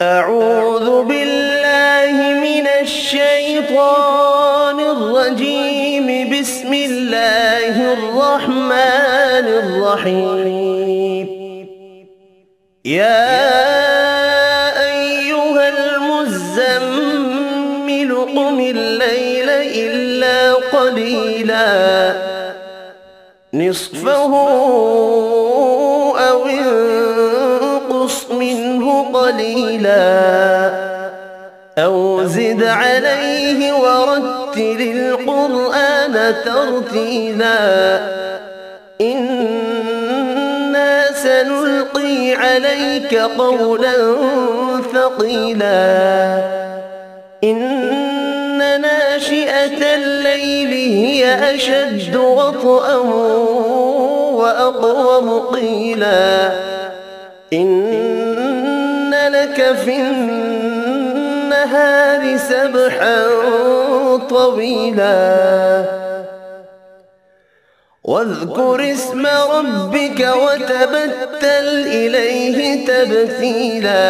أعوذ بالله من الشيطان الرجيم. بسم الله الرحمن الرحيم. يا أيها المزمل قم الليل إلا قليلا نصفه أو انقص منه قليلا أو زد عليه ورتل القرآن ترتيلا إنا سنلقي عليك قولا ثقيلا إن ناشئة الليل هي أشد وطئا وأقوم قيلا إن لك في النهار سبحا طويلا واذكر اسم ربك وتبتل إليه تبتيلا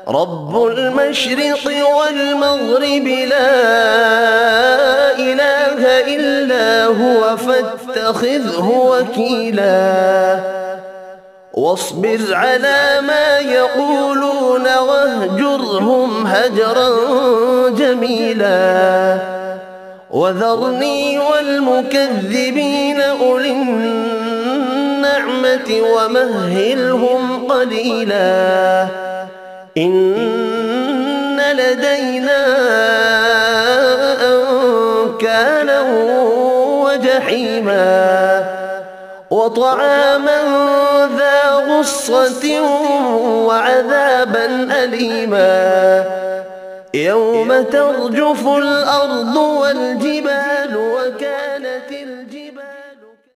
رب المشرق والمغرب لا إله إلا هو فاتخذه وكيلا واصبر على ما يقولون واهجرهم هجرا جميلا وذرني والمكذبين أولي النعمة ومهلهم قليلا إن لدينا أنكالا وجحيما وطعاما ذا غصة وعذابا أليما يوم ترجف الأرض والجبال